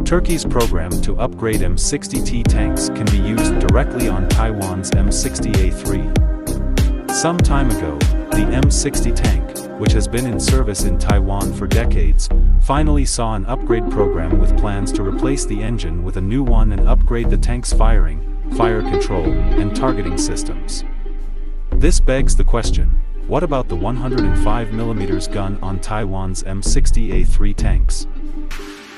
Turkey's program to upgrade M60T tanks can be used directly on Taiwan's M60A3. Some time ago, the M60 tank, which has been in service in Taiwan for decades, finally saw an upgrade program with plans to replace the engine with a new one and upgrade the tank's firing, fire control, and targeting systems. This begs the question, what about the 105mm gun on Taiwan's M60A3 tanks?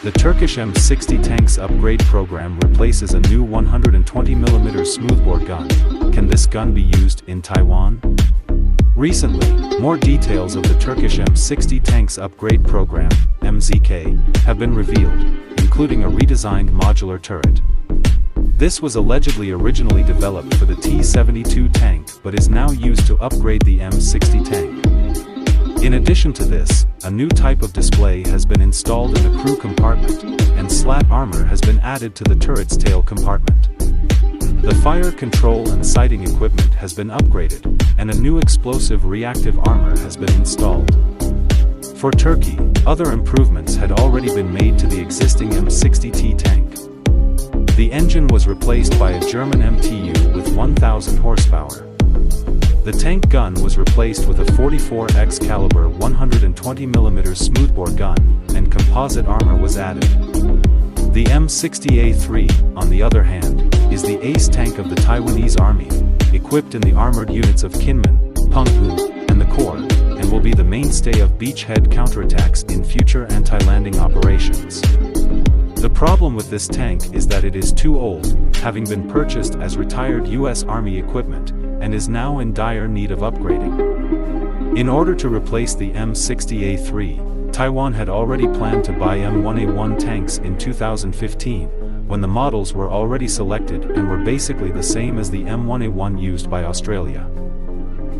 The Turkish M60 tanks upgrade program replaces a new 120mm smoothbore gun. Can this gun be used in Taiwan? Recently, more details of the Turkish M60 tanks upgrade program, MZK, have been revealed, including a redesigned modular turret. This was allegedly originally developed for the T-72 tank but is now used to upgrade the M60 tank. In addition to this, a new type of display has been installed in the crew compartment, and slat armor has been added to the turret's tail compartment. The fire control and sighting equipment has been upgraded, and a new explosive reactive armor has been installed. For Turkey, other improvements had already been made to the existing M60T tank. The engine was replaced by a German MTU with 1,000 horsepower. The tank gun was replaced with a 44x caliber 120mm smoothbore gun, and composite armor was added. The M60A3, on the other hand, is the ace tank of the Taiwanese Army, equipped in the armored units of Kinmen, Penghu, and the Corps, and will be the mainstay of beachhead counterattacks in future anti-landing operations. The problem with this tank is that it is too old, having been purchased as retired U.S. Army equipment, and is now in dire need of upgrading. In order to replace the M60A3, Taiwan had already planned to buy M1A1 tanks in 2015, when the models were already selected and were basically the same as the M1A1 used by Australia.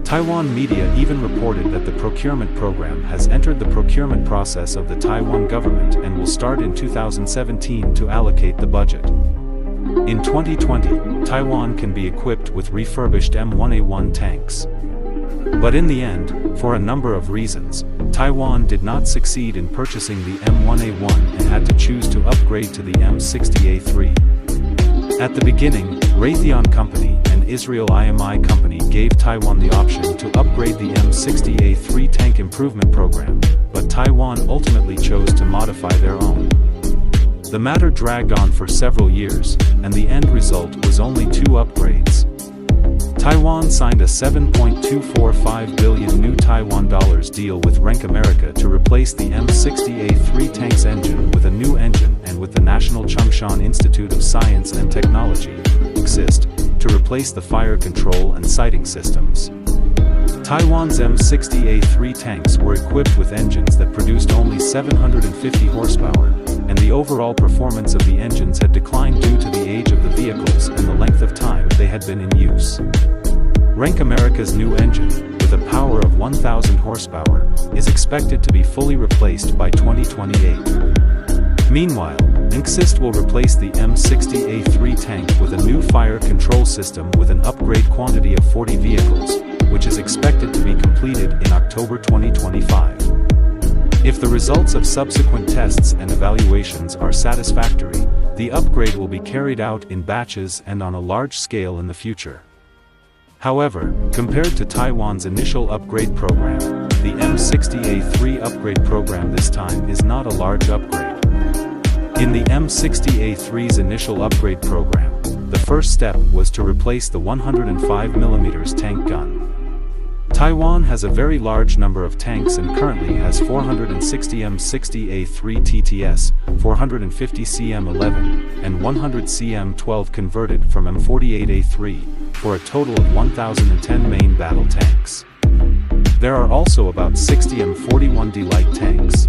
Taiwan media even reported that the procurement program has entered the procurement process of the Taiwan government and will start in 2017 to allocate the budget. In 2020, Taiwan can be equipped with refurbished M1A1 tanks. But in the end, for a number of reasons, Taiwan did not succeed in purchasing the M1A1 and had to choose to upgrade to the M60A3. At the beginning, Raytheon Company and Israel IMI Company gave Taiwan the option to upgrade the M60A3 tank improvement program, but Taiwan ultimately chose to modify their own. The matter dragged on for several years, and the end result was only 2 upgrades. Taiwan signed a $7.245 billion new Taiwan dollars deal with Renk America to replace the M60A3 tank's engine with a new engine and with the National Chung-Shan Institute of Science and Technology, (NICSIST), to replace the fire control and sighting systems. Taiwan's M60A3 tanks were equipped with engines that produced only 750 horsepower, and the overall performance of the engines had declined due to the age of the vehicles and the length of time they had been in use. Renk America's new engine, with a power of 1,000 horsepower, is expected to be fully replaced by 2028. Meanwhile, NICSIST will replace the M60A3 tank with a new fire control system with an upgrade quantity of 40 vehicles, which is expected to be completed in October 2025. If the results of subsequent tests and evaluations are satisfactory, the upgrade will be carried out in batches and on a large scale in the future. However, compared to Taiwan's initial upgrade program, the M60A3 upgrade program this time is not a large upgrade. In the M60A3's initial upgrade program, the first step was to replace the 105mm tank gun. Taiwan has a very large number of tanks and currently has 460 M60A3 TTS, 450 CM11, and 100 CM12 converted from M48A3, for a total of 1,010 main battle tanks. There are also about 60 M41D light tanks.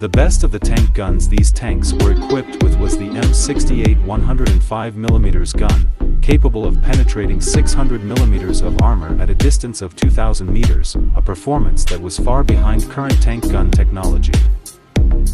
The best of the tank guns these tanks were equipped with was the M68 105mm gun, capable of penetrating 600mm of armor at a distance of 2,000 meters, a performance that was far behind current tank gun technology.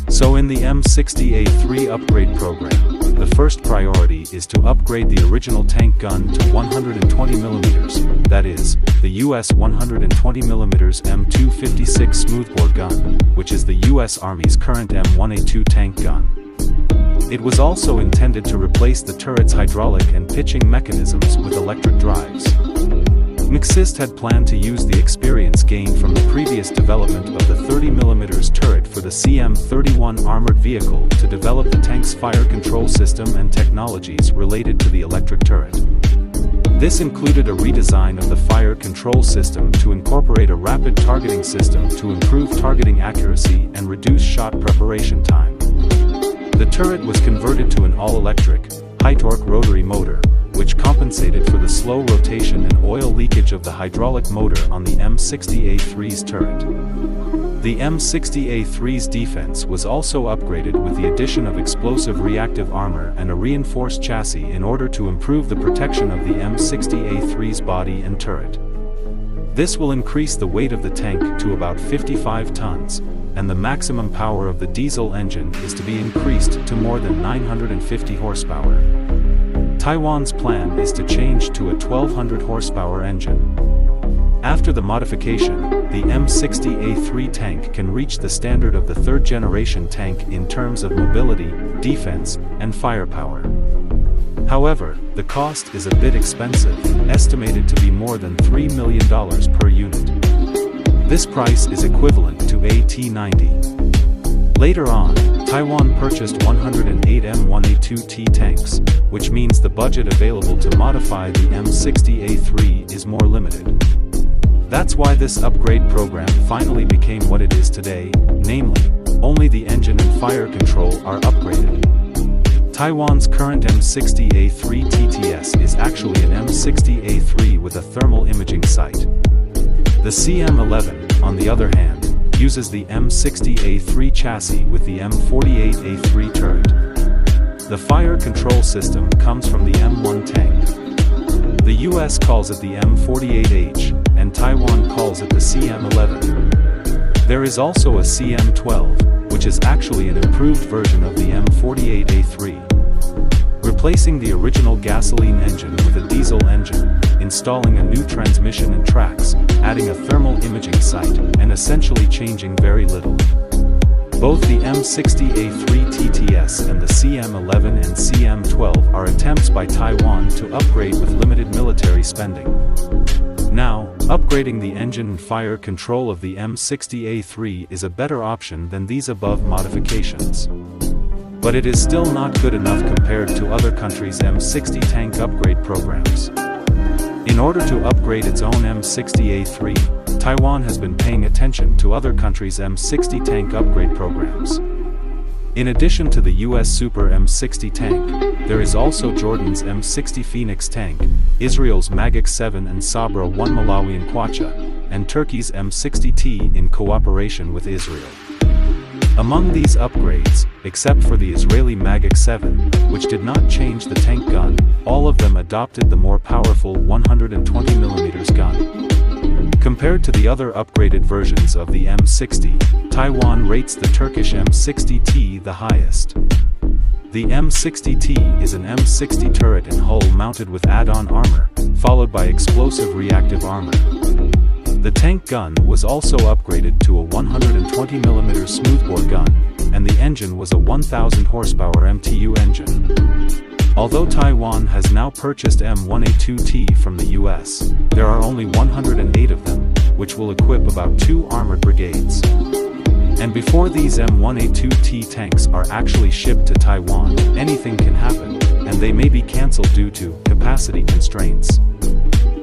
So in the M60A3 upgrade program, the first priority is to upgrade the original tank gun to 120mm, that is, the US 120mm M256 smoothbore gun, which is the US Army's current M1A2 tank gun. It was also intended to replace the turret's hydraulic and pitching mechanisms with electric drives. MK had planned to use the experience gained from the previous development of the 30mm turret for the CM-31 armored vehicle to develop the tank's fire control system and technologies related to the electric turret. This included a redesign of the fire control system to incorporate a rapid targeting system to improve targeting accuracy and reduce shot preparation time. The turret was converted to an all-electric, high-torque rotary motor, which compensated for the slow rotation and oil leakage of the hydraulic motor on the M60A3's turret. The M60A3's defense was also upgraded with the addition of explosive reactive armor and a reinforced chassis in order to improve the protection of the M60A3's body and turret. This will increase the weight of the tank to about 55 tons, and the maximum power of the diesel engine is to be increased to more than 950 horsepower. Taiwan's plan is to change to a 1200 horsepower engine. After the modification, the M60A3 tank can reach the standard of the third-generation tank in terms of mobility, defense, and firepower. However, the cost is a bit expensive, estimated to be more than $3 million per unit. This price is equivalent to a T-90. Later on, Taiwan purchased 108 M1A2T tanks, which means the budget available to modify the M60A3 is more limited. That's why this upgrade program finally became what it is today, namely, only the engine and fire control are upgraded. Taiwan's current M60A3 TTS is actually an M60A3 with a thermal imaging sight. The CM11, on the other hand, uses the M60A3 chassis with the M48A3 turret. The fire control system comes from the M1 tank. The US calls it the M48H, and Taiwan calls it the CM11. There is also a CM12, which is actually an improved version of the M48A3. Replacing the original gasoline engine with a diesel engine, installing a new transmission and tracks, adding a thermal imaging sight, and essentially changing very little. Both the M60A3 TTS and the CM11 and CM12 are attempts by Taiwan to upgrade with limited military spending. Now, upgrading the engine and fire control of the M60A3 is a better option than these above modifications. But it is still not good enough compared to other countries' M60 tank upgrade programs. In order to upgrade its own M60A3, Taiwan has been paying attention to other countries' M60 tank upgrade programs. In addition to the US Super M60 tank, there is also Jordan's M60 Phoenix tank, Israel's Magik 7 and Sabra 1 Malawi and Kwacha, and Turkey's M60T in cooperation with Israel. Among these upgrades, except for the Israeli Magik 7, which did not change the tank gun, all of them adopted the more powerful 120mm gun. Compared to the other upgraded versions of the M60, Taiwan rates the Turkish M60T the highest. The M60T is an M60 turret and hull mounted with add-on armor, followed by explosive reactive armor. The tank gun was also upgraded to a 120mm smoothbore gun, and the engine was a 1000 horsepower MTU engine. Although Taiwan has now purchased M1A2T from the US, there are only 108 of them, which will equip about 2 armored brigades. And before these M1A2T tanks are actually shipped to Taiwan, anything can happen, and they may be cancelled due to capacity constraints.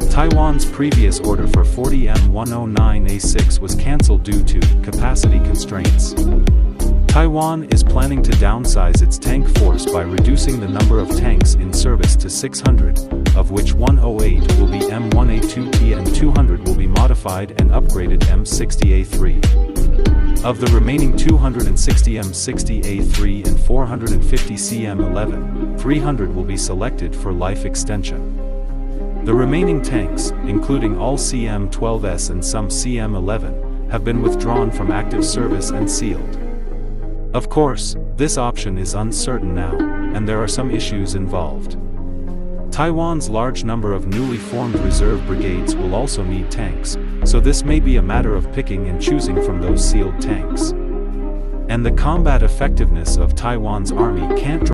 Taiwan's previous order for 40 M109A6 was cancelled due to capacity constraints. Taiwan is planning to downsize its tank force by reducing the number of tanks in service to 600, of which 108 will be M1A2T and 200 will be modified and upgraded M60A3. Of the remaining 260 M60A3 and 450 CM11, 300 will be selected for life extension. The remaining tanks, including all CM12S and some CM11, have been withdrawn from active service and sealed. Of course, this option is uncertain now, and there are some issues involved. Taiwan's large number of newly formed reserve brigades will also need tanks, so this may be a matter of picking and choosing from those sealed tanks. And the combat effectiveness of Taiwan's army can't